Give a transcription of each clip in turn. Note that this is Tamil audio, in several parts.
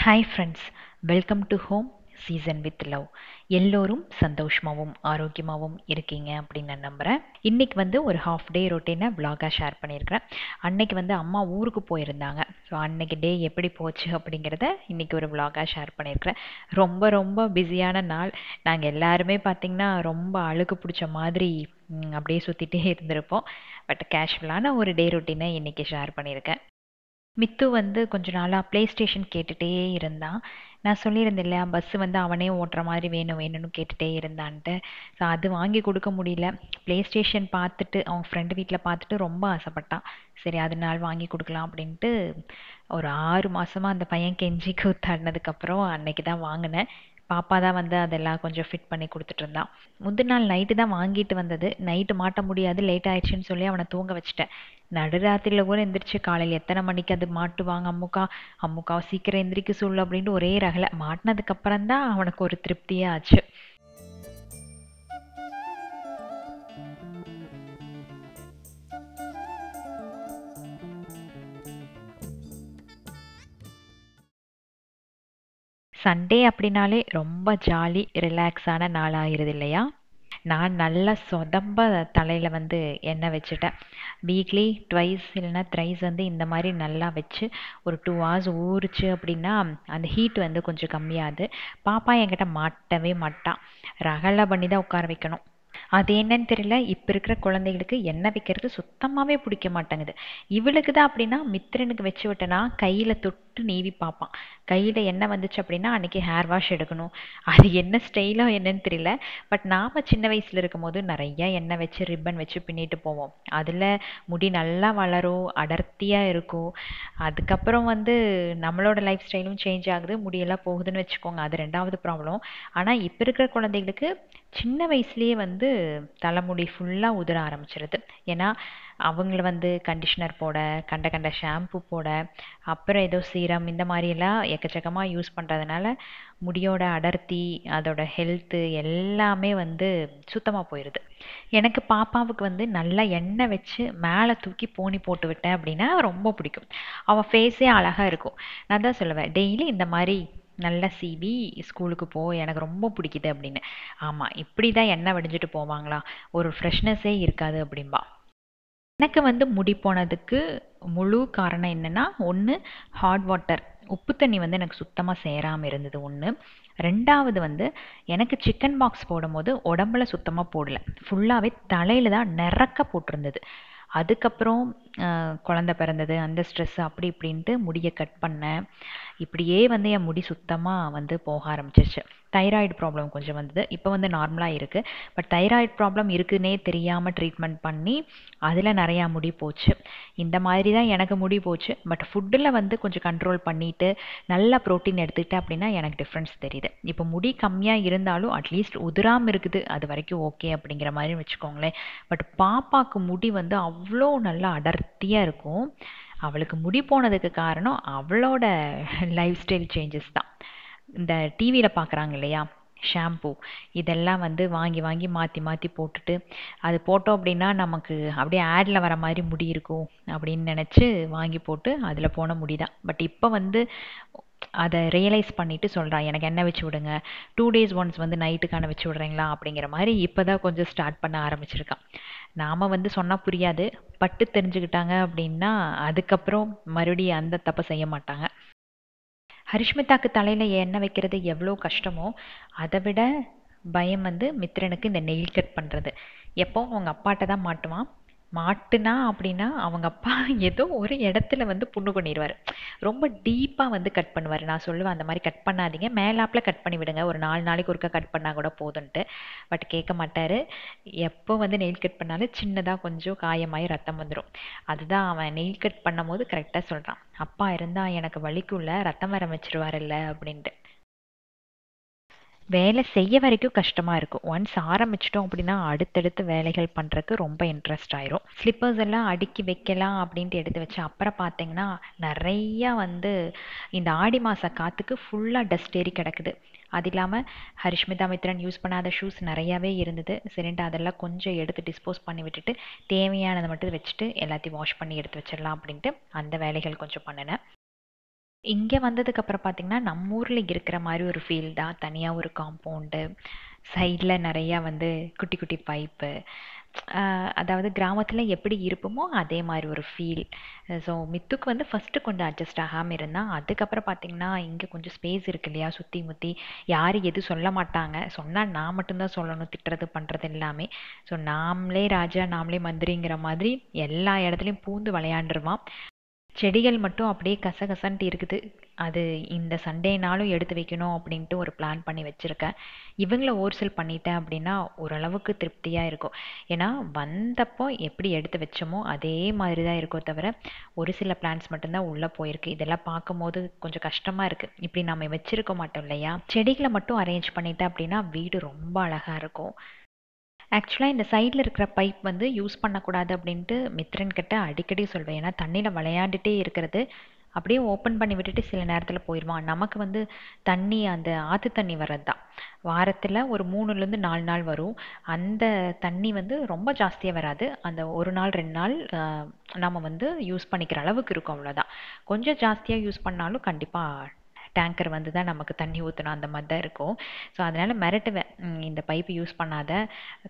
Hi friends, welcome to home season with love. எல்லோரும் சந்தோஷமாகவும் ஆரோக்கியமாகவும் இருக்கீங்க அப்படின்னு நான் நம்புகிறேன். இன்றைக்கி ஒரு ஹாஃப் டே ரொட்டீனை vlog-ஆ ஷேர் பண்ணியிருக்கிறேன். அன்னைக்கு அம்மா ஊருக்கு போயிருந்தாங்க. ஸோ அன்னைக்கு டே எப்படி போச்சு அப்படிங்கிறத இன்றைக்கி ஒரு vlog-ஆ ஷேர் பண்ணியிருக்கிறேன். ரொம்ப ரொம்ப பிஸியான நாள். நாங்கள் எல்லாருமே பார்த்திங்கன்னா ரொம்ப அழுக்கு பிடிச்ச மாதிரி அப்படியே சுற்றிட்டே இருந்திருப்போம். பட் கேஷுவலான ஒரு டே ரொட்டீனை இன்றைக்கி ஷேர் பண்ணியிருக்கேன். மித்து கொஞ்ச நாளாக ப்ளே ஸ்டேஷன் கேட்டுகிட்டே இருந்தான். நான் சொல்லியிருந்தேன் இல்லையா, பஸ்ஸு அவனே ஓட்டுற மாதிரி வேணும் வேணும்னு கேட்டுகிட்டே இருந்தான்ட்டு. ஸோ அது வாங்கி கொடுக்க முடியல. ப்ளே ஸ்டேஷன் பார்த்துட்டு அவன் ஃப்ரெண்டு வீட்டில் பார்த்துட்டு ரொம்ப ஆசைப்பட்டான். சரி அதனால வாங்கி கொடுக்கலாம் அப்படின்ட்டு ஒரு 6 மாதமாக அந்த பையன் கெஞ்சி கூத்தாடினதுக்கப்புறம் அன்னைக்கு தான் வாங்கினேன். பாப்பா தான் அதெல்லாம் கொஞ்சம் ஃபிட் பண்ணி கொடுத்துட்டு இருந்தான். முந்தின நாள் நைட்டு தான் வாங்கிட்டு வந்தது. நைட்டு மாட்ட முடியாது, லேட் ஆயிடுச்சுன்னு சொல்லி அவனை தூங்க வச்சுட்டேன். நடுராத்திரியில் கூட எந்திரிச்சு காலையில் எத்தனை மணிக்கு அது மாட்டுவாங்க அம்முக்கா, அம்முக்கா சீக்கிரம் எந்திரிக்க சொல்லு அப்படின்ட்டு ஒரே ரகலை. மாட்டினதுக்கப்புறம் தான் அவனுக்கு ஒரு திருப்தியே ஆச்சு. சண்டே அப்படின்னாலே ரொம்ப ஜாலி ரிலாக்ஸான நாள் ஆயிருது இல்லையா. நான் நல்லா சொதம்ப தலையில் எண்ணெய் வச்சுட்டேன். வீக்லி ட்வைஸ் இல்லைன்னா த்ரைஸ் இந்த மாதிரி நல்லா வச்சு ஒரு 2 hours ஊறிச்சு அப்படின்னா அந்த ஹீட் கொஞ்சம் கம்மியாகுது. பாப்பா என்கிட்ட மாட்டவே மாட்டான். ரகலை பண்ணி தான் உட்கார வைக்கணும். அது என்னன்னு தெரியல, இப்போ இருக்கிற குழந்தைகளுக்கு எண்ணெய் வைக்கிறது சுத்தமாகவே பிடிக்க மாட்டேங்குது. இவளுக்கு தான் அப்படின்னா மித்திரனுக்கு வச்சு விட்டேன்னா கையில் தொட்டு நீவி பார்ப்பான். கையில் எண்ணெய் வந்துச்சு அப்படின்னா அன்றைக்கி ஹேர் வாஷ் எடுக்கணும். அது என்ன ஸ்டைலோ என்னன்னு தெரியல. பட் நாம் சின்ன வயசில் இருக்கும்போது நிறையா எண்ணெய் வச்சு ரிப்பன் வச்சு பின்னிட்டு போவோம். அதில் முடி நல்லா வளரும், அடர்த்தியாக இருக்கும். அதுக்கப்புறம் நம்மளோட லைஃப் ஸ்டைலும் சேஞ்ச் ஆகுது, முடியெல்லாம் போகுதுன்னு வச்சுக்கோங்க. அது ரெண்டாவது ப்ராப்ளம். ஆனால் இப்போ இருக்கிற குழந்தைகளுக்கு சின்ன வயசுலேயே தலைமுடி ஃபுல்லாக உதிர ஆரம்பிச்சிருது. ஏன்னா அவங்கள கண்டிஷ்னர் போட, கண்ட கண்ட ஷாம்பு போட, அப்புறம் ஏதோ சீரம் இந்த மாதிரியெல்லாம் எக்கச்சக்கமாக யூஸ் பண்ணுறதுனால முடியோட அடர்த்தி, அதோட ஹெல்த்து எல்லாமே சுத்தமாக போயிடுது. எனக்கு பாப்பாவுக்கு நல்லா எண்ணெய் வச்சு மேலே தூக்கி போனி போட்டு விட்டேன் அப்படின்னா ரொம்ப பிடிக்கும். அவள் ஃபேஸே அழகாக இருக்கும். நான் தான் சொல்லுவேன், டெய்லி இந்த மாதிரி நல்லா சீவி ஸ்கூலுக்கு போ, எனக்கு ரொம்ப பிடிக்குது அப்படின்னு. ஆமாம், இப்படி தான் எண்ணெய் வடிஞ்சிட்டு போவாங்களா, ஒரு ஃப்ரெஷ்னஸே இருக்காது அப்படின்பா. எனக்கு முடி போனதுக்கு முழு காரணம் என்னென்னா, ஒன்று ஹாட் வாட்டர், உப்பு தண்ணி எனக்கு சுத்தமாக சேராமல் இருந்தது ஒன்று. ரெண்டாவது எனக்கு சிக்கன் பாக்ஸ் போடும்போது உடம்புல சுத்தமாக போடல, ஃபுல்லாகவே தலையில் தான் நிறக்க போட்டிருந்தது. அதுக்கப்புறம் குழந்த பிறந்தது, அந்த ஸ்ட்ரெஸ் அப்படி இப்படின்ட்டு முடியை கட் பண்ணேன். இப்படியே என் முடி சுத்தமாக போக ஆரம்பிச்சிருச்சு. தைராய்டு ப்ராப்ளம் கொஞ்சம் வந்தது. இப்போ நார்மலாக இருக்குது. பட் தைராய்டு ப்ராப்ளம் இருக்குன்னே தெரியாமல் ட்ரீட்மெண்ட் பண்ணி அதில் நிறையா முடி போச்சு. இந்த மாதிரி தான் எனக்கு முடி போச்சு. பட் ஃபுட்டில் கொஞ்சம் கண்ட்ரோல் பண்ணிவிட்டு நல்லா ப்ரோட்டீன் எடுத்துக்கிட்டேன் அப்படின்னா எனக்கு டிஃப்ரென்ஸ் தெரியுது. இப்போ முடி கம்மியாக இருந்தாலும் அட்லீஸ்ட் உதிராமல் இருக்குது, அது வரைக்கும் ஓகே அப்படிங்கிற மாதிரி வச்சுக்கோங்களேன். பட் பாப்பாவுக்கு முடி அவ்வளோ நல்லா அடர்த்தியாக இருக்கும். அவளுக்கு முடி போனதுக்கு காரணம் அவளோட லைஃப் ஸ்டைல் சேஞ்சஸ் தான். இந்த டிவியில் பார்க்குறாங்க இல்லையா, ஷாம்பு இதெல்லாம் வாங்கி வாங்கி மாற்றி மாற்றி போட்டுட்டு, அது போட்டோம் அப்படின்னா நமக்கு அப்படியே ஆடில் வர மாதிரி முடி இருக்கும் அப்படின்னு நினச்சி வாங்கி போட்டு அதில் போன முடி தான். பட் இப்போ அதை ரியலைஸ் பண்ணிவிட்டு சொல்கிறா, எனக்கு எண்ணெய் வச்சு விடுங்க, 2 days ஒன்ஸ் நைட்டுக்கான வச்சு விட்றீங்களா அப்படிங்கிற மாதிரி இப்போ தான் கொஞ்சம் ஸ்டார்ட் பண்ண ஆரம்பிச்சிருக்கான். நாம் சொன்னால் புரியாது, பட்டு தெரிஞ்சுக்கிட்டாங்க அப்படின்னா அதுக்கப்புறம் மறுபடியும் அந்த தப்பை செய்ய மாட்டாங்க. ஹரிஷ்மிதாக்கு தலையில் எண்ணெய் வைக்கிறது எவ்வளோ கஷ்டமோ அதை விட பயம் மித்ரனுக்கு இந்த நெயில் கட் பண்ணுறது. எப்போ அவங்க அப்பாட்ட தான் மாட்டுவான். மாட்டுனா அப்படின்னா அவங்க அப்பா ஏதோ ஒரு இடத்துல புண்ணு பண்ணிடுவார். ரொம்ப டீப்பாக கட் பண்ணுவார். நான் சொல்லுவேன், அந்த மாதிரி கட் பண்ணாதீங்க, மேலாப்பில் கட் பண்ணி விடுங்க, ஒரு 4 நாளைக்கு ஒருக்கா கட் பண்ணால் கூட போதுன்ட்டு. பட் கேட்க மாட்டார். எப்போ நெயில் கட் பண்ணாலும் சின்னதாக கொஞ்சம் காயமாகி ரத்தம் வந்துடும். அதுதான் அவன் நெயில் கட் பண்ணும் போது கரெக்டாக சொல்கிறான், அப்பா இருந்தால் எனக்கு வலிக்குள்ள ரத்தம் வர வச்சிருவாருல்ல அப்படின்ட்டு. வேலை செய்ய வரைக்கும் கஷ்டமாக இருக்கும். ஒன்ஸ் ஆரம்பிச்சிட்டோம் அப்படின்னா அடுத்தடுத்து வேலைகள் பண்ணுறதுக்கு ரொம்ப இன்ட்ரெஸ்ட் ஆயிரும். ஸ்லிப்பர்ஸ் எல்லாம் அடுக்கி வைக்கலாம் அப்படின்ட்டு எடுத்து வச்சு அப்புறம் பார்த்தீங்கன்னா நிறையா இந்த ஆடி மாத காற்றுக்கு ஃபுல்லாக டஸ்ட் ஏறி கிடக்குது. அது இல்லாமல் ஹரிஷ்மிதா மித்ரன் யூஸ் பண்ணாத ஷூஸ் நிறையாவே இருந்தது. சரின்ட்டு அதெல்லாம் கொஞ்சம் எடுத்து டிஸ்போஸ் பண்ணி விட்டுட்டு தேவையானதை மட்டும் வச்சுட்டு எல்லாத்தையும் வாஷ் பண்ணி எடுத்து வச்சிடலாம் அப்படின்ட்டு அந்த வேலைகள் கொஞ்சம் பண்ணினேன். இங்க வந்ததுக்கப்புறம் பார்த்தீங்கன்னா, நம்ம ஊர்ல இருக்கிற மாரி ஒரு ஃபீல் தான். தனியா ஒரு காம்பவுண்டு, சைட்ல நெறையா வந்து குட்டி, குட்டி பைப்பு. அதாவது கிராமத்துல எப்படி இருப்போமோ, அதே மாரி ஒரு ஃபீல். ஸோ மித்துக்கு வந்து ஃபர்ஸ்ட்டு கொஞ்சம் அட்ஜஸ்ட் ஆகாம இருந்தான். அதுக்கப்புறம் பார்த்தீங்கன்னா, இங்க கொஞ்சம் ஸ்பேஸ் இருக்கு இல்லையா? சுத்தி முத்தி யாரும் எதுவும் சொல்ல மாட்டாங்க. சொன்னா நான் மட்டும் தான் சொல்லணும், திட்டுறது, பண்றது எல்லாமே. ஸோ நாமளே ராஜா, நாமளே மந்திரிங்கிற மாதிரி எல்லா இடத்துலயும் பூந்து விளையாண்டுருவான். செடிகள் மட்டும் அப்படியே கசகசன்ட்டு இருக்குது. அது இந்த சண்டேனாலும் எடுத்து வைக்கணும் அப்படின்ட்டு ஒரு பிளான் பண்ணி வச்சிருக்கேன். இவங்கள ஓர்சல் பண்ணிட்டேன் அப்படின்னா ஓரளவுக்கு திருப்தியா இருக்கும். ஏன்னா வந்தப்போ எப்படி எடுத்து வச்சோமோ அதே மாதிரி தான் இருக்கோ தவிர ஒரு சில பிளான்ட்ஸ் மட்டும்தான் உள்ள போயிருக்கு. இதெல்லாம் பார்க்கும்போது கொஞ்சம் கஷ்டமா இருக்கு. இப்படி நம்ம வச்சிருக்க மாட்டோம் இல்லையா? செடிகளை மட்டும் அரேஞ்ச் பண்ணிட்டேன் அப்படின்னா வீடு ரொம்ப அழகா இருக்கும். ஆக்சுவலா இந்த சைடுல இருக்கிற பைப் வந்து யூஸ் பண்ணக்கூடாது அப்படின்ட்டு மித்ரன் கிட்ட அடிக்கடி சொல்வேன். ஏன்னா தண்ணியில விளையாண்டுட்டே இருக்கிறது அப்படியே ஓப்பன் பண்ணி விட்டுட்டு சில நேரத்துல போயிடுவான். நமக்கு வந்து தண்ணி அந்த ஆத்து தண்ணி வர்றது தான். வாரத்துல ஒரு 3லேருந்து 4 நாள் வரும். அந்த தண்ணி வந்து ரொம்ப ஜாஸ்தியா வராது. அந்த ஒரு நாள் 2 நாள் நம்ம வந்து யூஸ் பண்ணிக்கிற அளவுக்கு இருக்கும் அவ்வளோதான். கொஞ்சம் ஜாஸ்தியா யூஸ் பண்ணாலும் கண்டிப்பா டேங்கர் வந்து தான் நமக்கு தண்ணி ஊற்றணும் அந்த மாதிரி தான் இருக்கும். ஸோ அதனால் மிரட்டுவேன், இந்த பைப்பு யூஸ் பண்ணாத,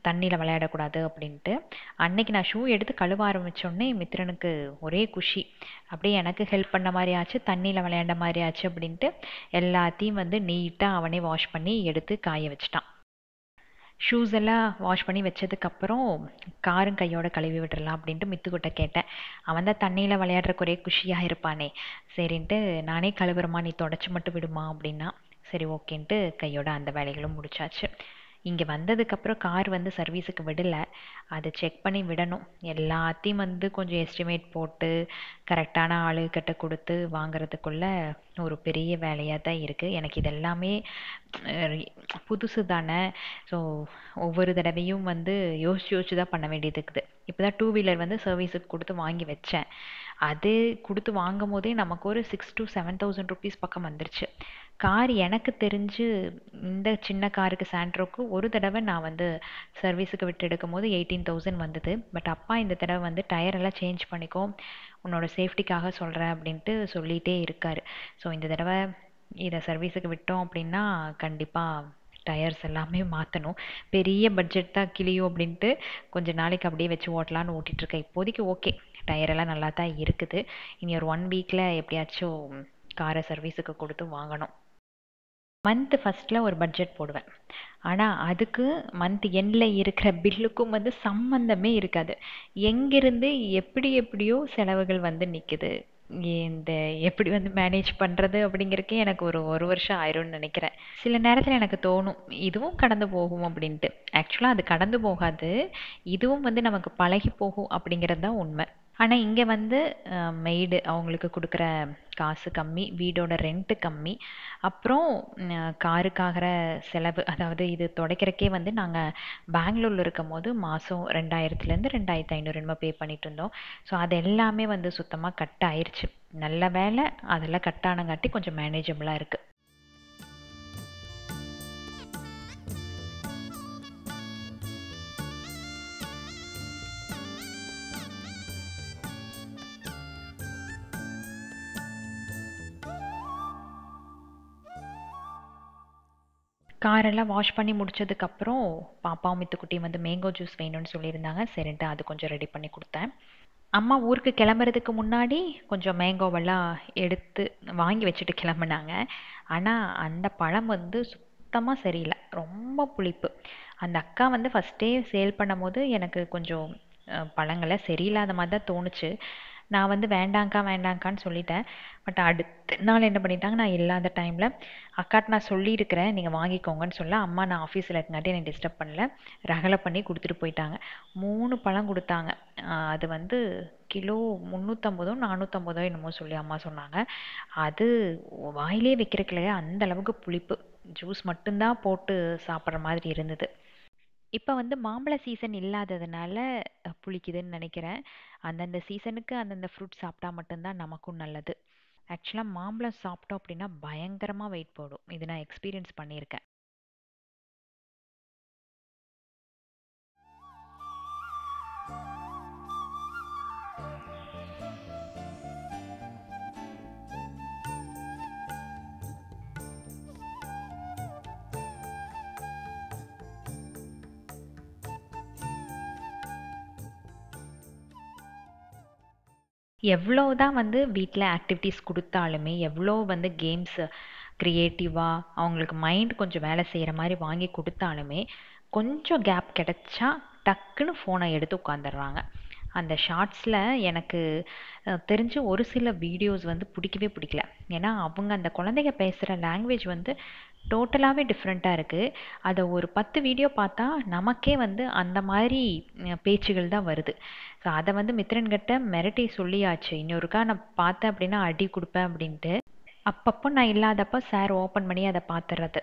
தண்ணியில் விளையாடக்கூடாது அப்படின்ட்டு. அன்னைக்கு நான் ஷூ எடுத்து கழுவ ஆரம்பித்தோடனே மித்ரனுக்கு ஒரே குஷி. அப்படியே எனக்கு ஹெல்ப் பண்ண மாதிரி ஆச்சு, தண்ணியில் விளையாண்ட மாதிரி ஆச்சு அப்படின்ட்டு எல்லாத்தையும் வந்து நீட்டாக அவனே வாஷ் பண்ணி எடுத்து காய வச்சிட்டான். ஷூஸ் எல்லாம் வாஷ் பண்ணி வச்சதுக்கப்புறம் காரும் கையோட கழுவி விட்டுறலாம் அப்படின்ட்டு மித்துக்கிட்ட கேட்டேன். அவன் தான் தண்ணியில் விளையாடுறக்கு ஒரே குஷியாக இருப்பானே, சரின்ட்டு நானே கழுவுறமா, நீ தொடச்சி மட்டும் விடுமா அப்படின்னா. சரி ஓகேன்ட்டு கையோட அந்த வேலைகளும் முடிச்சாச்சு. இங்கே வந்ததுக்கப்புறம் கார் வந்து சர்வீஸுக்கு விடலை. அதை செக் பண்ணி விடணும். எல்லாத்தையும் வந்து கொஞ்சம் எஸ்டிமேட் போட்டு கரெக்டான ஆளுகிட்ட கொடுத்து வாங்குறதுக்குள்ள ஒரு பெரிய வேலையாக தான் இருக்குது. எனக்கு இது எல்லாமே அஹ், புதுசு தானே. ஸோ ஒவ்வொரு தடவையும் வந்து யோசிச்சு யோசிச்சு தான் பண்ண வேண்டியது இருக்குது. இப்போ தான் டூ வீலர் வந்து சர்வீஸுக்கு கொடுத்து வாங்கி வச்சேன். அது கொடுத்து வாங்கும் போதே நமக்கு ஒரு 6,000 to 7,000 பக்கம் வந்துருச்சு. கார் எனக்கு தெரிஞ்சு இந்த சின்ன காருக்கு சாண்ட்ரோக்கு ஒரு தடவை நான் வந்து சர்வீஸுக்கு விட்டு எடுக்கும்போது 18,000 வந்தது. பட் அப்பா இந்த தடவை வந்து டயர் எல்லாம் சேஞ்ச் பண்ணிக்கோ, உன்னோட சேஃப்டிக்காக சொல்கிறேன் அப்படின்ட்டு சொல்லிகிட்டே இருக்காரு. ஸோ இந்த தடவை இதை சர்வீஸுக்கு விட்டோம் அப்படின்னா கண்டிப்பாக டயர்ஸ் எல்லாமே மாற்றணும். பெரிய பட்ஜெட் தான் கிளியும் அப்படின்ட்டு கொஞ்ச நாளைக்கு அப்படியே வச்சு ஓட்டலான்னு ஓட்டிகிட்ருக்கேன். இப்போதைக்கு ஓகே, டயரெல்லாம் நல்லா தான் இருக்குது. இனி ஒரு 1 வீக்கில் எப்படியாச்சும் காரை சர்வீஸுக்கு கொடுத்து வாங்கணும். மந்த் ஃபர்ஸ்ட்டில் ஒரு பட்ஜெட் போடுவேன். ஆனால் அதுக்கு மந்த் எண்டில் இருக்கிற பில்லுக்கும் வந்து சம்மந்தமே இருக்காது. எங்கிருந்து எப்படி எப்படியோ செலவுகள் வந்து நிற்குது. இந்த எப்படி வந்து மேனேஜ் பண்ணுறது அப்படிங்கிறக்கே எனக்கு ஒரு ஒரு வருஷம் ஆயிரும்னு நினைக்கிறேன். சில நேரத்தில் எனக்கு தோணும் இதுவும் கடந்து போகும் அப்படின்ட்டு. ஆக்சுவலாக அது கடந்து போகாது, இதுவும் வந்து நமக்கு பழகி போகும் அப்படிங்கிறது தான் உண்மை. ஆனா இங்க வந்து மெய்டு அவங்களுக்கு குடுக்குற காசு கம்மி, வீடோட ரெண்ட் கம்மி. அப்புறம் காருக்காகிற செலவு, அதாவது இது துடைக்கிறக்கே வந்து நாங்க பெங்களூர்ல இருக்கும்போது மாசம் 2000லேருந்து 2500 என்னமோ பே பண்ணிட்டு இருந்தோம். ஸோ அது எல்லாமே வந்து சுத்தமா கட் ஆயிருச்சு. நல்ல வேளை அதெல்லாம் கட் ஆனங்காட்டி கொஞ்சம் மேனேஜபிளா இருக்கு. காரெல்லாம் வாஷ் பண்ணி முடிச்சதுக்கப்புறம் பாப்பாவும் மித்துக்குட்டியும் வந்து மேங்கோ ஜூஸ் வேணும்னு சொல்லியிருந்தாங்க. சரின்ட்டு அது கொஞ்சம் ரெடி பண்ணி கொடுத்தேன். அம்மா ஊருக்கு கிளம்புறதுக்கு முன்னாடி கொஞ்சம் மேங்கோவெல்லாம் எடுத்து வாங்கி வச்சுட்டு கிளம்புனாங்க. ஆனால் அந்த பழம் வந்து சுத்தமாக சரியில்லை, ரொம்ப புளிப்பு. அந்த அக்கா வந்து ஃபஸ்ட்டே சேல் பண்ணும்போது எனக்கு கொஞ்சம் பழங்களை சரியில்லாத மாதிரி தான் தோணுச்சு. நான் வந்து வேண்டாங்க்கா வேண்டாங்க்கான்னு சொல்லிட்டேன். பட் அடுத்த நாள் என்ன பண்ணிட்டாங்க, நான் இல்லாத டைமில் அக்காட்ட நான் சொல்லியிருக்கிறேன் நீங்கள் வாங்கிக்கோங்கன்னு சொல்ல, அம்மா நான் ஆஃபீஸில் இருக்கங்காட்டி என்னை டிஸ்டர்ப் பண்ணல, ரகலை பண்ணி கொடுத்துட்டு போயிட்டாங்க. 3 பழம் கொடுத்தாங்க. அது வந்து கிலோ 350 450 என்னமோ சொல்லி அம்மா சொன்னாங்க. அது வாயிலே வைக்கிறதுக்கு அந்த அளவுக்கு புளிப்பு. ஜூஸ் மட்டும்தான் போட்டு சாப்பிட்ற மாதிரி இருந்தது. இப்போ வந்து மாம்பழ சீசன் இல்லாததுனால புளிக்குதுன்னு நினைக்கிறேன். அந்தந்த சீசனுக்கு அந்தந்த ஃப்ரூட் சாப்பிட்டா மட்டும்தான் நமக்கும் நல்லது. ஆக்சுவலாக மாம்பழம் சாப்பிட்டோம் அப்படின்னா பயங்கரமாக வெயிட் போடும். இது நான் எக்ஸ்பீரியன்ஸ் பண்ணியிருக்கேன். எவ்வளோ தான் வந்து வீட்டில் ஆக்டிவிட்டீஸ் கொடுத்தாலுமே, எவ்வளோ வந்து கேம்ஸ் க்ரியேட்டிவாக அவங்களுக்கு மைண்ட் கொஞ்சம் வேலை செய்கிற மாதிரி வாங்கி கொடுத்தாலுமே, கொஞ்சம் கேப் கிடைச்சா டக்குன்னு ஃபோனை எடுத்து உட்காந்துடுறாங்க. அந்த ஷார்ட்ஸில் எனக்கு தெரிஞ்சு ஒரு சில வீடியோஸ் வந்து பிடிக்கவே பிடிக்கல. ஏன்னா அவங்க அந்த குழந்தைங்க பேசுகிற லாங்குவேஜ் வந்து டோட்டலாகவே டிஃப்ரெண்ட்டாக இருக்குது. அதை ஒரு 10 வீடியோ பார்த்தா நமக்கே வந்து அந்த மாதிரி பேச்சுகள் தான் வருது. ஸோ அதை வந்து மித்ரன்கிட்ட மிரட்டி சொல்லியாச்சு, இன்னொருக்கா நான் பார்த்தேன் அப்படின்னா அடி கொடுப்பேன் அப்படின்ட்டு. அப்பப்போ நான் இல்லாதப்ப சார் ஓப்பன் பண்ணி அதை பார்த்துறது.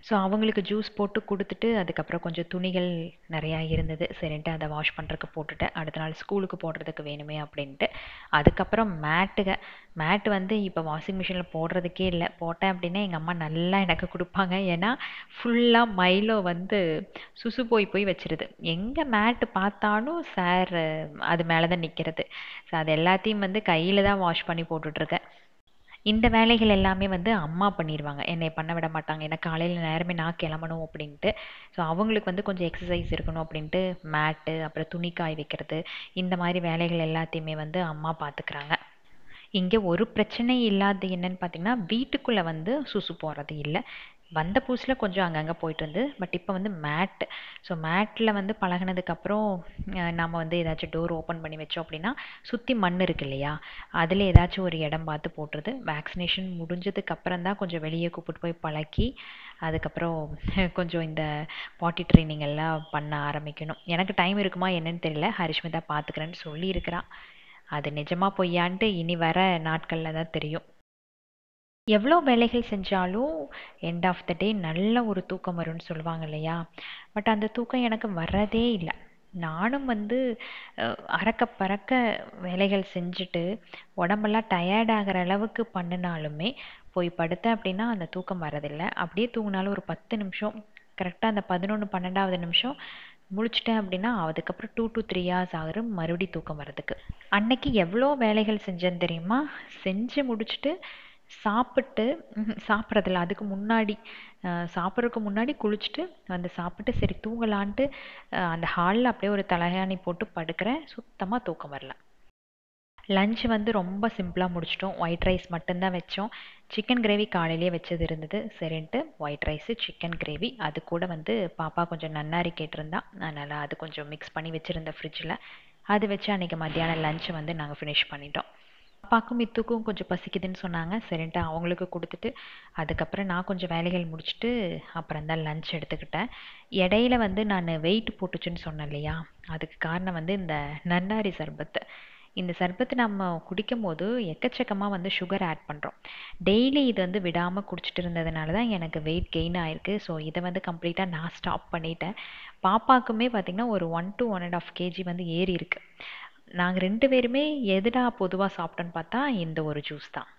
ஸோ அவங்களுக்கு ஜூஸ் போட்டு கொடுத்துட்டு அதுக்கப்புறம் கொஞ்சம் துணிகள் நிறையா இருந்தது, சரின்ட்டு அதை வாஷ் பண்ணுறதுக்கு போட்டுட்டேன். அடுத்த நாள் ஸ்கூலுக்கு போடுறதுக்கு வேணுமே அப்படின்ட்டு. அதுக்கப்புறம் மேட்டு வந்து இப்போ வாஷிங் மிஷினில் போடுறதுக்கே இல்லை. போட்டேன் அப்படின்னா எங்கள் அம்மா நல்லா எனக்கு கொடுப்பாங்க. ஏன்னா ஃபுல்லாக மைலோ வந்து சுசு போய் போய் வச்சிருது. எங்கே மேட்டு பார்த்தாலும் சார் அது மேலே தான் நிற்கிறது. ஸோ அது எல்லாத்தையும் வந்து கையில் தான் வாஷ் பண்ணி போட்டுட்ருக்கேன். இந்த வேலைகள் எல்லாமே வந்து அம்மா பண்ணிடுவாங்க, என்னை பண்ண விட மாட்டாங்க. ஏன்னா காலையில் நேரமே நான் கிளம்பணும் அப்படின்ட்டு. ஸோ அவங்களுக்கு வந்து கொஞ்சம் எக்ஸசைஸ் இருக்கணும் அப்படின்ட்டு மேட்டு, அப்புறம் துணி காய வைக்கிறது, இந்த மாதிரி வேலைகள் எல்லாத்தையுமே வந்து அம்மா பார்த்துக்கிறாங்க. இங்கே ஒரு பிரச்சனை இல்லாத என்னன்னு பார்த்தீங்கன்னா, வீட்டுக்குள்ளே வந்து சுசு போகிறது இல்லை. வந்த புதுசில் கொஞ்சம் அங்கங்கே போயிட்டு இருந்து, பட் இப்போ வந்து மேட். ஸோ மேட்டில் வந்து பழகினதுக்கப்புறம் நம்ம வந்து ஏதாச்சும் டோர் ஓப்பன் பண்ணி வச்சோம் அப்படின்னா சுற்றி மண் இருக்கு இல்லையா, அதில் ஏதாச்சும் ஒரு இடம் பார்த்து போட்டுருது. வேக்சினேஷன் முடிஞ்சதுக்கப்புறம் தான் கொஞ்சம் வெளியே கூப்பிட்டு போய் பழக்கி அதுக்கப்புறம் கொஞ்சம் இந்த பாட்டி ட்ரைனிங் எல்லாம் பண்ண ஆரம்பிக்கணும். எனக்கு டைம் இருக்குமா என்னன்னு தெரியல, ஹரிஷ்மிதா பார்த்துக்கிறேன்னு சொல்லியிருக்கிறா. அது நிஜமா பொய்யான்ட்டு இனி வர நாட்களில் தான் தெரியும். எவ்வளோ வேலைகள் செஞ்சாலும் எண்ட் ஆஃப் த டே நல்ல ஒரு தூக்கம் வரும்னு சொல்லுவாங்க இல்லையா, பட் அந்த தூக்கம் எனக்கு வர்றதே இல்லை. நானும் வந்து அறக்க பறக்க வேலைகள் செஞ்சுட்டு உடம்பெல்லாம் டயர்ட் ஆகிற அளவுக்கு பண்ணினாலுமே போய் படுத்தேன் அப்படின்னா அந்த தூக்கம் வர்றதில்லை. அப்படியே தூங்கினாலும் ஒரு 10 நிமிஷம், கரெக்டாக அந்த 11 12வது நிமிஷம் முழிச்சிட்டேன் அப்படின்னா அதுக்கப்புறம் 2 to 3 hours ஆகிரும் மறுபடி தூக்கம் வர்றதுக்கு. அன்னைக்கு எவ்வளோ வேலைகள் செஞ்சேன்னு தெரியுமா? செஞ்சு முடிச்சுட்டு சாப்பிட்டு சாப்பிட்றதில்ல, அதுக்கு முன்னாடி சாப்பிட்றதுக்கு முன்னாடி குளிச்சுட்டு வந்து சாப்பிட்டு சரி தூங்கலான்ட்டு அந்த ஹாலில் அப்படியே ஒரு தலைகாணி போட்டு படுக்கிறேன். சுத்தமாக தூக்கம் வரல. லஞ்ச் வந்து ரொம்ப சிம்பிளாக முடிச்சிட்டோம். ஒயிட் ரைஸ் மட்டும்தான் வச்சோம். சிக்கன் கிரேவி காலையிலேயே வச்சது இருந்தது, சரின்ட்டு ஒயிட் ரைஸு சிக்கன் கிரேவி, அது கூட வந்து பாப்பா கொஞ்சம் நன்னாரி கேட்டிருந்தா, அதனால் அது கொஞ்சம் மிக்ஸ் பண்ணி வச்சுருந்தேன் ஃப்ரிட்ஜில். அது வச்சு அன்றைக்கி மத்தியானம் லஞ்சை வந்து நாங்கள் ஃபினிஷ் பண்ணிட்டோம். அப்பாவுக்கும் மித்துக்கும் கொஞ்சம் பசிக்குதுன்னு சொன்னாங்க, சரின்ட்டு அவங்களுக்கு கொடுத்துட்டு அதுக்கப்புறம் நான் கொஞ்சம் வேலைகள் முடிச்சுட்டு அப்புறம் தான் லஞ்ச் எடுத்துக்கிட்டேன். இடையில வந்து நான் வெயிட் போட்டுச்சுன்னு சொன்னேன் இல்லையா, அதுக்கு காரணம் வந்து இந்த நன்னாரி சர்பத்து. இந்த சர்பத்து நம்ம குடிக்கும் போது எக்கச்சக்கமாக வந்து சுகர் ஆட் பண்ணுறோம். டெய்லி இது வந்து விடாமல் குடிச்சிட்டு இருந்ததுனால தான் எனக்கு வெயிட் கெயின் ஆயிருக்கு. ஸோ இதை வந்து கம்ப்ளீட்டாக நான் ஸ்டாப் பண்ணிட்டேன். பாப்பாக்குமே பார்த்திங்கன்னா ஒரு 1 to 1.5 kg வந்து ஏறி இருக்கு. நாங்கள் 2 பேருமே எதுடா பொதுவாக சாப்பிட்டோன்னு பார்த்தா இந்த ஒரு ஜூஸ் தான்.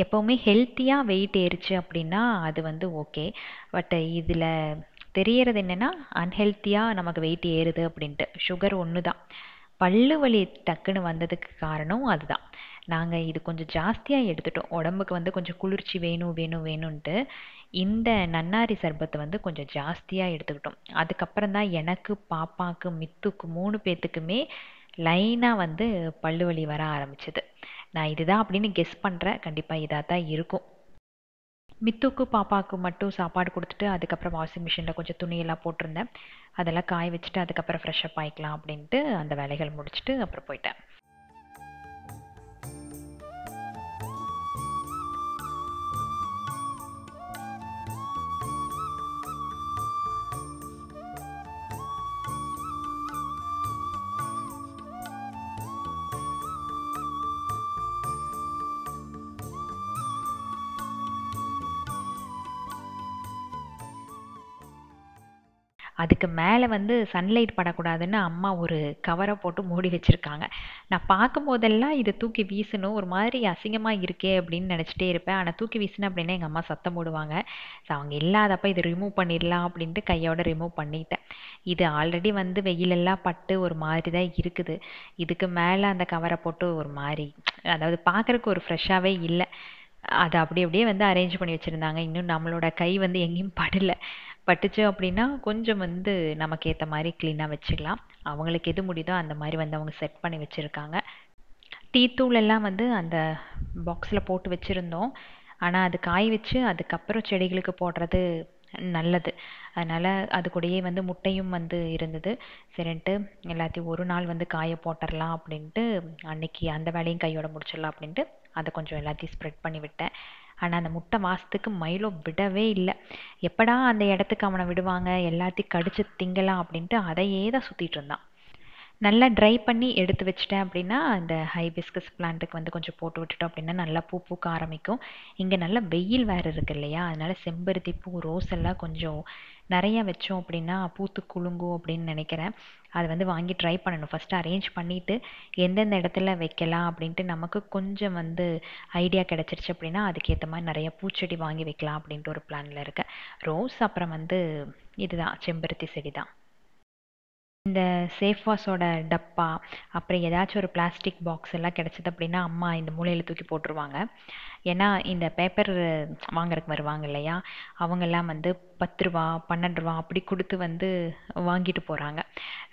எப்போவுமே ஹெல்த்தியாக வெயிட் ஏறிச்சு அப்படின்னா அது வந்து ஓகே, பட் இதில் தெரியறது என்னென்னா அன்ஹெல்த்தியாக நமக்கு வெயிட் ஏறுது அப்படின்ட்டு. சுகர் ஒன்று தான். பல்லு வலி டக்குன்னு வந்ததுக்கு காரணம் அதுதான். நாங்கள் இது கொஞ்சம் ஜாஸ்தியாக எடுத்துட்டோம், உடம்புக்கு வந்து கொஞ்சம் குளிர்ச்சி வேணும் வேணும் வேணும்ன்ட்டு இந்த நன்னாரி சர்பத்தை வந்து கொஞ்சம் ஜாஸ்தியாக எடுத்துக்கிட்டோம். அதுக்கப்புறம் தான் எனக்கு, பாப்பாவுக்கு, மித்துக்கு 3 பேர்த்துக்குமே லைனாக வந்து பல்லு வலி வர ஆரம்பிச்சது. நான் இதுதான் அப்படின்னு கெஸ் பண்ணுறேன், கண்டிப்பாக இதாக தான் இருக்கும். மித்துக்கு பாப்பாவுக்கு மட்டும் சாப்பாடு கொடுத்துட்டு அதுக்கப்புறம் வாஷிங் மிஷினில் கொஞ்சம் துணியெல்லாம் போட்டிருந்தேன், அதெல்லாம் காய வச்சுட்டு அதுக்கப்புறம் ஃப்ரெஷ்அப் ஆகிக்கலாம் அப்படின்ட்டு அந்த வேலைகள் முடிச்சுட்டு அப்புறம் போயிட்டேன். அதுக்கு மேலே வந்து சன்லைட் படக்கூடாதுன்னு அம்மா ஒரு கவரை போட்டு மூடி வச்சுருக்காங்க. நான் பார்க்கும் போதெல்லாம் இதை தூக்கி வீசணும், ஒரு மாதிரி அசிங்கமாக இருக்கே அப்படின்னு நினச்சிட்டே இருப்பேன். ஆனால் தூக்கி வீசினேன் அப்படின்னா எங்கள் அம்மா சத்தம் போடுவாங்க. ஸோ அவங்க இல்லாதப்ப இதை ரிமூவ் பண்ணிடலாம் அப்படின்ட்டு கையோட ரிமூவ் பண்ணிட்டேன். இது ஆல்ரெடி வந்து வெயிலெல்லாம் பட்டு ஒரு மாதிரி தான் இருக்குது. இதுக்கு மேலே அந்த கவரை போட்டு ஒரு மாதிரி, அதாவது பார்க்குறக்கு ஒரு ஃப்ரெஷ்ஷாகவே இல்லை. அதை அப்படி அப்படியே வந்து அரேஞ்ச் பண்ணி வச்சுருந்தாங்க. இன்னும் நம்மளோட கை வந்து எங்கேயும் படலை. பட்டுச்சு அப்படின்னா கொஞ்சம் வந்து நமக்கு ஏற்ற மாதிரி க்ளீனாக வச்சுக்கலாம். அவங்களுக்கு எது முடியுதோ அந்த மாதிரி வந்து அவங்க செட் பண்ணி வச்சுருக்காங்க. டீ தூள் எல்லாம் வந்து அந்த பாக்ஸில் போட்டு வச்சுருந்தோம். ஆனால் அது காய வச்சு அதுக்கப்புறம் செடிகளுக்கு போடுறது நல்லது. அதனால் அது கூடயே வந்து முட்டையும் வந்து இருந்தது. சரின்ட்டு எல்லாத்தையும் ஒரு நாள் வந்து காய போட்டுடலாம் அப்படின்ட்டு அன்னைக்கு அந்த வேலையும் கையோட முடிச்சிடலாம் அப்படின்ட்டு அதை கொஞ்சம் எல்லாத்தையும் ஸ்ப்ரெட் பண்ணி விட்டேன். ஆனால் அந்த முட்டை வாசத்துக்கு மைலோ விடவே இல்லை. எப்படா அந்த இடத்துக்கு அவனை விடுவாங்க, எல்லாத்தையும் கடிச்சு திங்கலாம் அப்படின்ட்டு அதையே தான் சுற்றிட்டு இருந்தான். நல்லா ட்ரை பண்ணி எடுத்து வச்சிட்டேன் அப்படின்னா இந்த ஹைபிஸ்கஸ் பிளான்ட்டுக்கு வந்து கொஞ்சம் போட்டு விட்டுட்டோம் அப்படின்னா நல்லா பூ பூக்க ஆரம்பிக்கும். இங்கே நல்லா வெயில் வேறு இருக்கு இல்லையா, அதனால செம்பருத்தி பூ ரோஸ் எல்லாம் கொஞ்சம் நிறைய வச்சோம் அப்படின்னா பூத்து குலுங்கும் அப்படின்னு நினைக்கிறேன். அதை வந்து வாங்கி ட்ரை பண்ணணும். ஃபஸ்ட்டு அரேஞ்ச் பண்ணிவிட்டு எந்தெந்த இடத்துல வைக்கலாம் அப்படின்ட்டு நமக்கு கொஞ்சம் வந்து ஐடியா கிடச்சிருச்சு அப்படின்னா அதுக்கேற்ற மாதிரி நிறைய பூச்செடி வாங்கி வைக்கலாம் அப்படின்ட்டு ஒரு பிளானில் இருக்கேன். ரோஸ் அப்புறம் வந்து இதுதான் செம்பருத்தி செடி தான். இந்த சேஃப் வாஷோட டப்பா, அப்புறம் ஏதாச்சும் ஒரு பிளாஸ்டிக் பாக்ஸ் எல்லாம் கிடச்சிது அப்படின்னா அம்மா இந்த மூலையில் தூக்கி போட்டுருவாங்க. ஏன்னா இந்த பேப்பர் வாங்குறதுக்கு வருவாங்க இல்லையா, அவங்கெல்லாம் வந்து 10 ரூபா 12 ரூபா அப்படி கொடுத்து வந்து வாங்கிட்டு போகிறாங்க.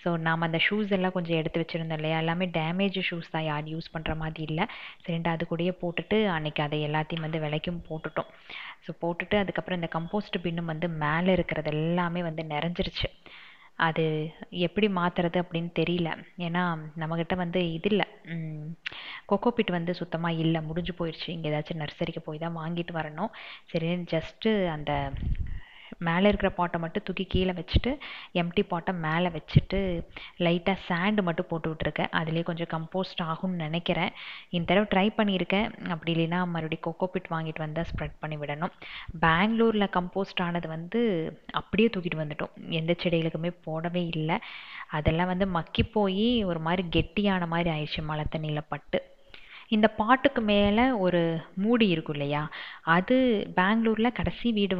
ஸோ நாம் அந்த ஷூஸ் எல்லாம் கொஞ்சம் எடுத்து வச்சுருந்தோம் இல்லையா, எல்லாமே டேமேஜ் ஷூஸ் தான், யார் யூஸ் பண்ணுற மாதிரி இல்லை. சரின்ட்டு அது கூடயே போட்டுட்டு அன்றைக்கி அதை எல்லாத்தையும் வந்து விலைக்கும் போட்டுட்டோம். ஸோ போட்டுட்டு அதுக்கப்புறம் இந்த கம்போஸ்ட் பின்னும் வந்து மேலே இருக்கிறது எல்லாமே வந்து நிறைஞ்சிருச்சு. அது எப்படி மாற்றுறது அப்படின்னு தெரியல. ஏன்னா நம்மக்கிட்ட வந்து இது இல்லை, கொக்கோபிட் வந்து சுத்தமாக இல்லை, முடிஞ்சு போயிடுச்சு. இங்கே ஏதாச்சும் நர்சரிக்கு போய் தான் வாங்கிட்டு வரணும். சரி ஜஸ்ட்டு அந்த மேலே இருக்கிற பாட்டை மட்டும் தூக்கி கீழே வச்சுட்டு எம்டி பாட்டை மேலே வச்சுட்டு லைட்டாக சாண்டு மட்டும் போட்டு விட்ருக்கேன். அதுலேயே கொஞ்சம் கம்போஸ்ட் ஆகும்னு நினைக்கிறேன். இந்த தடவை ட்ரை பண்ணியிருக்கேன். அப்படி இல்லைன்னா மறுபடியும் கொக்கோபிட் வாங்கிட்டு வந்தால் ஸ்ப்ரெட் பண்ணி விடணும். பெங்களூரில் கம்போஸ்ட் ஆனது வந்து அப்படியே தூக்கிட்டு வந்துட்டோம், எந்த செடிகளுக்குமே போடவே இல்லை. அதெல்லாம் வந்து மக்கி போய் ஒரு மாதிரி கெட்டியான மாதிரி ஆயிடுச்சு மழை தண்ணியில் பட்டு. இந்த பாட்டுக்கு மேலே ஒரு மூடி இருக்கும் இல்லையா, அது பெங்களூரில் கடைசி வீடு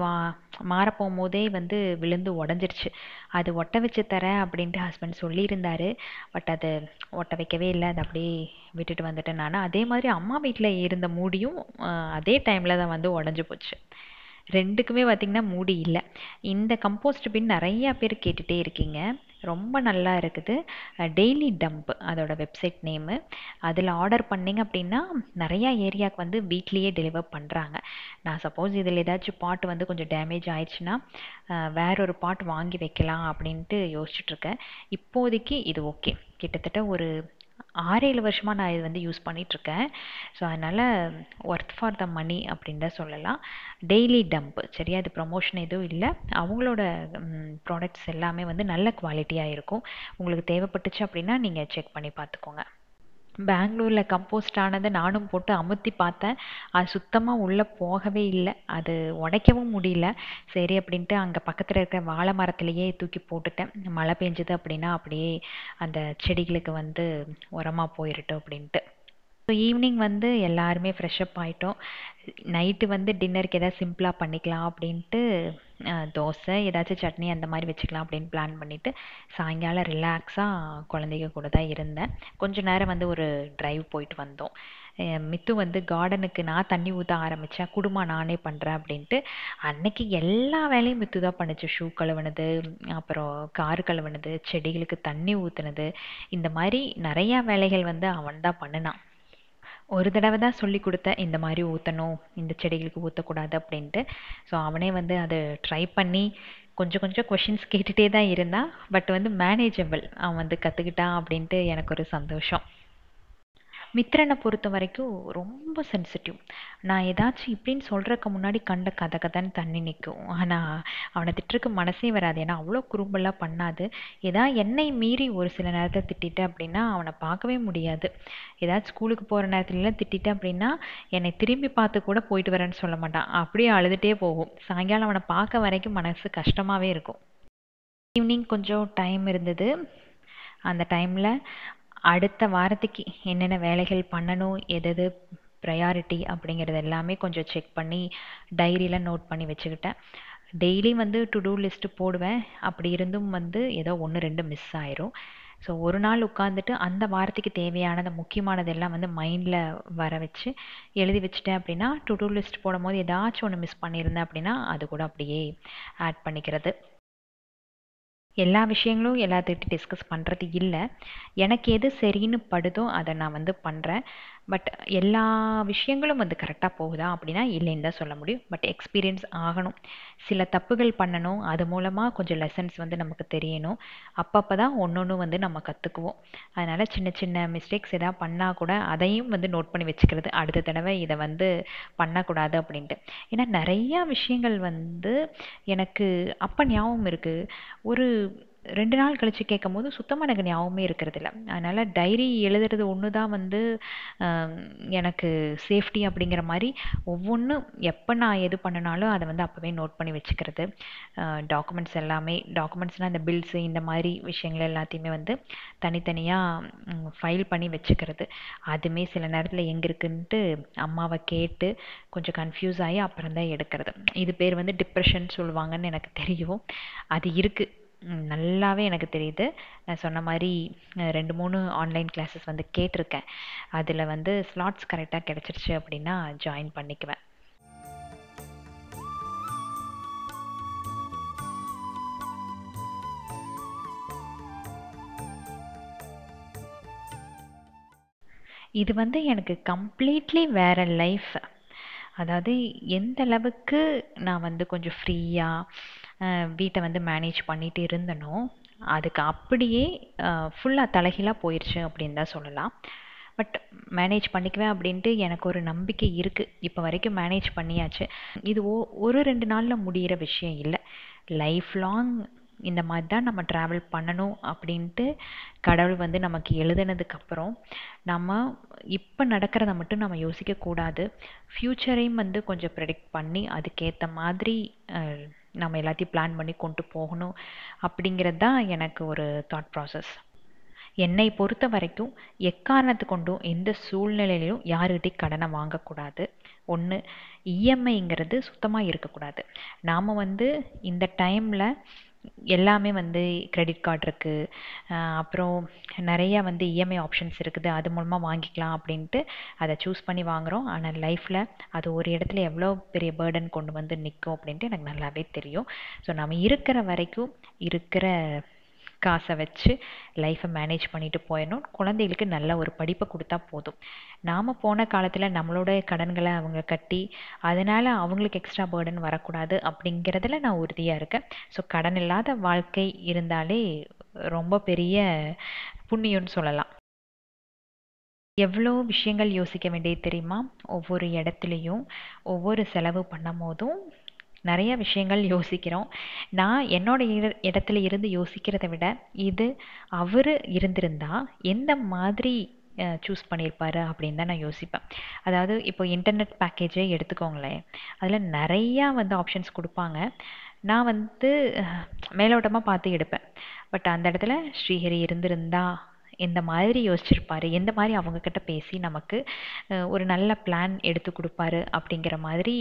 மாற போகும்போதே வந்து விழுந்து உடஞ்சிருச்சு. அது ஒட்ட வச்சு தரேன் அப்படின்ட்டு ஹஸ்பண்ட் சொல்லியிருந்தாரு. பட் அது ஒட்ட வைக்கவே இல்லை, அது அப்படியே விட்டுட்டு வந்துட்டேன் நான். அதே மாதிரி அம்மா வீட்டில் இருந்த மூடியும் அதே டைமில் தான் வந்து உடஞ்சி போச்சு. ரெண்டுக்குமே பார்த்திங்கன்னா மூடி இல்லை. இந்த கம்போஸ்ட் பின் நிறையா பேர் கேட்டுகிட்டே இருக்கீங்க, ரொம்ப நல்லா இருக்குது. டெய்லி டம்ப் அதோட வெப்சைட் நேமு. அதில் ஆர்டர் பண்ணிங்க அப்படின்னா நிறையா ஏரியாவுக்கு வந்து வீக்லியே டெலிவர் பண்ணுறாங்க. நான் சப்போஸ் இதில் ஏதாச்சும் பாட்டு வந்து கொஞ்சம் டேமேஜ் ஆயிடுச்சுன்னா வேற ஒரு பாட் வாங்கி வைக்கலாம் அப்படின்ட்டு யோசிச்சுட்ருக்கேன். இப்போதைக்கு இது ஓகே. கிட்டத்தட்ட ஒரு 6-7 வருஷமாக நான் இது வந்து யூஸ் பண்ணிகிட்ருக்கேன். ஸோ அதனால் ஒர்த் ஃபார் த மணி அப்படின்னு தான் சொல்லலாம். டெய்லி டம்ப் சரியா, அது ப்ரமோஷன் எதுவும் இல்லை. அவங்களோட ப்ராடக்ட்ஸ் எல்லாமே வந்து நல்ல குவாலிட்டியாக இருக்கும். உங்களுக்கு தேவைப்பட்டுச்சு அப்படின்னா நீங்கள் செக் பண்ணி பார்த்துக்கோங்க. பெங்களூரில் கம்போஸ்ட் ஆனதை நானும் போட்டு அமுத்தி பார்த்தேன், அது சுத்தமாக உள்ளே போகவே இல்லை, அது உடைக்கவும் முடியல. சரி அப்படின்ட்டு அங்கே பக்கத்தில் இருக்கிற வாழை மரத்துலேயே தூக்கி போட்டுட்டேன். மழை பெஞ்சுது அப்படின்னா அப்படியே அந்த செடிகளுக்கு வந்து உரமாக போயிடட்டும் அப்படின்ட்டு. ஸோ ஈவினிங் வந்து எல்லாருமே ஃப்ரெஷ்அப் ஆகிட்டோம். நைட்டு வந்து டின்னருக்கு எதாவது சிம்பிளாக பண்ணிக்கலாம் அப்படின்ட்டு தோசை ஏதாச்சும் சட்னி அந்த மாதிரி வச்சுக்கலாம் அப்படின்னு பிளான் பண்ணிவிட்டு சாயங்காலம் ரிலாக்ஸாக குழந்தைங்க கூட தான் இருந்தேன். கொஞ்ச நேரம் வந்து ஒரு ட்ரைவ் போயிட்டு வந்தோம். மித்து வந்து கார்டனுக்கு நான் தண்ணி ஊற்ற ஆரம்பித்தேன், குடுமா நானே பண்ணுறேன் அப்படின்ட்டு. அன்னைக்கு எல்லா வேலையும் மித்து தான் பண்ணுச்சு. ஷூ கழுவுனது, அப்புறம் கார் கழுவுனது, செடிகளுக்கு தண்ணி ஊற்றுனது, இந்த மாதிரி நிறையா வேலைகள் வந்து அவன் தான் பண்ணினான். ஒரு தடவை தான் சொல்லி கொடுத்தேன், இந்த மாதிரி ஊற்றணும், இந்த செடிகளுக்கு ஊற்றக்கூடாது அப்படின்ட்டு. ஸோ அவனே வந்து அதை ட்ரை பண்ணி கொஞ்சம் கொஞ்சம் கொஷின்ஸ் கேட்டுகிட்டே தான் இருந்தான். பட் வந்து மேனேஜபிள், அவன் வந்து கற்றுக்கிட்டான் அப்படின்ட்டு எனக்கு ஒரு சந்தோஷம். மித்ரனை பொறுத்த வரைக்கும் ரொம்ப சென்சிட்டிவ். நான் ஏதாச்சும் இப்படின்னு சொல்கிறதுக்கு முன்னாடி கண்ட கதை கதைன்னு தண்ணி நிற்கும். ஆனால் அவனை திட்டுறக்கு மனசே வராது, ஏன்னா அவ்வளோ குறும்பெல்லாம் பண்ணாது. என்னை மீறி ஒரு சில நேரத்தில் திட்டிட்டேன் அப்படின்னா அவனை பார்க்கவே முடியாது. ஏதாச்சும் ஸ்கூலுக்கு போகிற நேரத்துலலாம் திட்டிட்டேன் அப்படின்னா என்னை திரும்பி பார்த்து கூட போயிட்டு வரேன்னு சொல்ல மாட்டான், அப்படியே அழுதுகிட்டே போகும். சாயங்காலம் அவனை பார்க்க வரைக்கும் மனசு கஷ்டமாகவே இருக்கும். ஈவினிங் கொஞ்சம் டைம் இருந்தது. அந்த டைமில் அடுத்த வாரத்துக்கு என்னென்ன வேலைகள் பண்ணணும், எது ப்ரையாரிட்டி அப்படிங்கிறது எல்லாமே கொஞ்சம் செக் பண்ணி டைரியில் நோட் பண்ணி வச்சுக்கிட்டேன். டெய்லி வந்து டு டூ லிஸ்ட்டு போடுவேன். அப்படி இருந்தும் வந்து ஏதோ 1-2 மிஸ் ஆயிரும். ஸோ ஒரு நாள் உட்காந்துட்டு அந்த வாரத்துக்கு தேவையானது முக்கியமானதெல்லாம் வந்து மைண்டில் வர வச்சு எழுதி வச்சுட்டேன் அப்படின்னா, டு டூ லிஸ்ட் போடும்போது ஏதாச்சும் ஒன்று மிஸ் பண்ணியிருந்தேன் அப்படின்னா அது கூட அப்படியே ஆட் பண்ணிக்கிறது. எல்லா விஷயங்களும் எல்லாத்துக்கிட்டையும் டிஸ்கஸ் பண்ணுறது இல்லை. எனக்கு எது சரின்னு படுதோ அதை நான் வந்து பண்ணுறேன். பட் எல்லா விஷயங்களும் வந்து கரெக்டாக போகுதா அப்படின்னா இல்லைன்னு தான் சொல்ல முடியும். பட் எக்ஸ்பீரியன்ஸ் ஆகணும். சில தப்புகள் பண்ணணும். அது மூலமாக கொஞ்சம் லெசன்ஸ் வந்து நமக்கு தெரியணும். அப்பப்போ தான் ஒன்று வந்து நம்ம கற்றுக்குவோம். அதனால் சின்ன சின்ன மிஸ்டேக்ஸ் எதாவது பண்ணால் கூட அதையும் வந்து நோட் பண்ணி வச்சுக்கிறது. அடுத்த தடவை இதை வந்து பண்ணக்கூடாது அப்படின்ட்டு. ஏன்னா நிறையா விஷயங்கள் வந்து எனக்கு அப்போ ஞாபகம் இருக்குது. ஒரு 2 நாள் கழிச்சு கேட்கும்போது சுத்தமா எனக்கு ஞாபகமே இருக்கிறதில்ல. அதனால டைரி எழுதுறது ஒண்ணு தான் வந்து அ எனக்கு சேஃப்டி அப்படிங்கிற மாரி ஒவ்வொன்னும் எப்ப நான் எது பண்ணுனாலும் அத வந்து அப்பவே நோட் பண்ணி வச்சுக்கிறது. டாக்குமெண்ட்ஸ் எல்லாமே டாக்குமெண்ட்ஸ்னா இந்த பில்ஸ் இந்த மாரி விஷயங்கள் எல்லாத்தையுமே வந்து தனித்தனியா ஃபைல் பண்ணி வச்சுக்கிறது. அதுமே சில நேரத்துல எங்க இருக்குன்ட்டு அம்மாவ கேட்டு கொஞ்சம் கன்ஃப்யூஸ் ஆயி அப்புறம் தான் எடுக்கிறது. இது பேர் வந்து டிப்ரஷன் சொல்லுவாங்கன்னு எனக்கு தெரியும். அது இருக்கு. நல்லாவே எனக்கு தெரியுது. நான் சொன்ன மாரி 2, 3 ஆன்லைன் கிளாஸஸ் வந்து கேட்டிருக்கேன். அதில வந்து ஸ்லாட்ஸ் கரெக்ட்டா கிடைச்சிருச்சு அப்படின்னா ஜாயின் பண்ணிக்குவேன். இது வந்து எனக்கு கம்ப்ளீட்லி வேற லைஃப். அதாவது எந்த அளவுக்கு நான் வந்து கொஞ்சம் ஃப்ரீயா வீட்டை வந்து மேனேஜ் பண்ணிட்டு இருந்தனோ, அதுக்கு அப்படியே ஃபுல்லா தலைகீழா போயிருச்சு அப்படின்னு தான் சொல்லலாம். பட் மேனேஜ் பண்ணிக்குவேன் அப்படின்ட்டு எனக்கு ஒரு நம்பிக்கை இருக்கு. இப்போ வரைக்கும் மேனேஜ் பண்ணியாச்சு. இது ஒரு 2 நாள்ல முடியிற விஷயம் இல்ல. லைஃப் லாங் இந்த மாதிரி தான் நம்ம ட்ராவல் பண்ணணும் அப்படின்ட்டு கடவுள் வந்து நமக்கு எழுதுனதுக்கப்புறம், நம்ம இப்போ நடக்கிறத மட்டும் நம்ம யோசிக்கக்கூடாது. ஃப்யூச்சரையும் வந்து கொஞ்சம் ப்ரெடிக்ட் பண்ணி அதுக்கேற்ற மாதிரி நம்ம எல்லாத்தையும் பிளான் பண்ணி கொண்டு போகணும் அப்படிங்கிறது தான் எனக்கு ஒரு தாட் ப்ராசஸ். என்னை பொறுத்த வரைக்கும் எக்காரணத்து கொண்டும் எந்த சூழ்நிலையிலும் யாருக்கிட்டையும் கடனை வாங்கக்கூடாது. ஒன்று, இஎம்ஐங்கிறது சுத்தமாக இருக்கக்கூடாது. நாம் வந்து இந்த டைமில் எல்லாமே வந்து கிரெடிட் கார்டு இருக்குது, அப்புறம் நிறையா வந்து இஎம்ஐ ஆப்ஷன்ஸ் இருக்குது, அது மூலமாக வாங்கிக்கலாம் அப்படின்ட்டு அதை சூஸ் பண்ணி வாங்குகிறோம். ஆனால் லைஃப்பில் அது ஒரு இடத்துல எவ்வளோ பெரிய பேர்டன் கொண்டு வந்து நிற்கும் அப்படின்ட்டு எனக்கு நல்லாவே தெரியும். ஸோ நம்ம இருக்கிற வரைக்கும் இருக்கிற காசை வச்சு லைஃப்பை மேனேஜ் பண்ணிட்டு போயிடணும். குழந்தைகளுக்கு நல்ல ஒரு படிப்பை கொடுத்தா போதும். நாம் போன காலத்தில் நம்மளோட கடன்களை அவங்க கட்டி அதனால் அவங்களுக்கு எக்ஸ்ட்ரா பேர்டன் வரக்கூடாது அப்படிங்கிறதுல நான் உறுதியாக இருக்கேன். ஸோ கடன் இல்லாத வாழ்க்கை இருந்தாலே ரொம்ப பெரிய புண்ணியம்னு சொல்லலாம். எவ்வளோ விஷயங்கள் யோசிக்க வேண்டியது தெரியுமா? ஒவ்வொரு இடத்துலையும் ஒவ்வொரு செலவு பண்ணும் போதும் நிறைய விஷயங்கள் யோசிக்கிறோம். நான் என்னோட இடத்துல இருந்து யோசிக்கிறத விட இது அவர் இருந்திருந்தா எந்த மாதிரி சூஸ் பண்ணியிருப்பாரு அப்படின்னு தான் நான் யோசிப்பேன். அதாவது இப்போ இன்டர்நெட் பேக்கேஜே எடுத்துக்கோங்களேன். அதில் நிறையா வந்து ஆப்ஷன்ஸ் கொடுப்பாங்க. நான் வந்து மேலோட்டமாக பார்த்து எடுப்பேன். பட் அந்த இடத்துல ஸ்ரீஹரி இருந்திருந்தா எந்த மாதிரி யோசிச்சிருப்பாரு, எந்த மாதிரி அவங்கக்கிட்ட பேசி நமக்கு ஒரு நல்ல பிளான் எடுத்து கொடுப்பாரு அப்படிங்கிற மாதிரி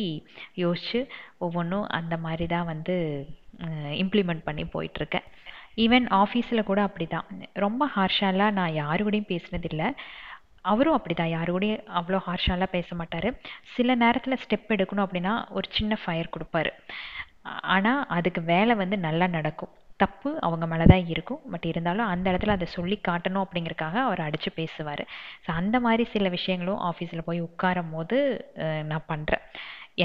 யோசித்து ஒவ்வொன்றும் அந்த மாதிரி தான் வந்து இம்ப்ளிமெண்ட் பண்ணி போயிட்டுருக்கேன். ஈவன் ஆஃபீஸில் கூட அப்படி தான். ரொம்ப ஹார்ஷாலாம் நான் யாரு கூடயும் பேசினதில்லை. அவரும் அப்படிதான், யாரு கூடயும் அவ்வளோ ஹார்ஷாலாம் பேச மாட்டார். சில நேரத்தில் ஸ்டெப் எடுக்கணும் அப்படின்னா ஒரு சின்ன ஃபயர் கொடுப்பாரு. ஆனால் அதுக்கு வேலை வந்து நல்லா நடக்கும். தப்பு அவங்க மேலே தான் இருக்கும். பட் இருந்தாலும் அந்த இடத்துல அதை சொல்லி காட்டணும் அப்படிங்கிறக்காக அவர் அடித்து பேசுவார். ஸோ அந்த மாதிரி சில விஷயங்களும் ஆஃபீஸில் போய் உட்காரும் போது நான் பண்ணுறேன்.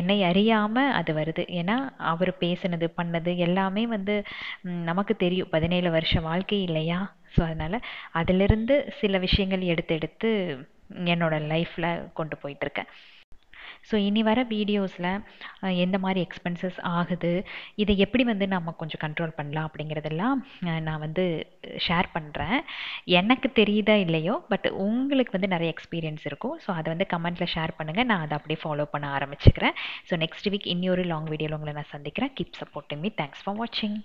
என்னை அறியாமல் அது வருது. ஏன்னா அவர் பேசுனது பண்ணது எல்லாமே வந்து நமக்கு தெரியும். 17 வருஷ வாழ்க்கை இல்லையா? ஸோ அதனால் அதிலிருந்து சில விஷயங்கள் எடுத்து எடுத்து என்னோட லைஃப்பில் கொண்டு போயிட்டுருக்கேன். ஸோ இனி வர வீடியோஸில் எந்த மாதிரி எக்ஸ்பென்சஸ் ஆகுது, இதை எப்படி வந்து நம்ம கொஞ்சம் கண்ட்ரோல் பண்ணலாம் அப்படிங்கிறதெல்லாம் நான் வந்து ஷேர் பண்ணுறேன். எனக்கு தெரியுதா இல்லையோ, பட் உங்களுக்கு வந்து நிறைய எக்ஸ்பீரியன்ஸ் இருக்கும். ஸோ அதை வந்து கமெண்ட்டில் ஷேர் பண்ணுங்கள். நான் அதை அப்படியே ஃபாலோ பண்ண ஆரம்பிச்சுக்கிறேன். ஸோ நெக்ஸ்ட் வீக் இன்னொரு லாங் வீடியோவில் உங்களை நான் சந்திக்கிறேன். Keep supporting me. Thanks for வாட்சிங்.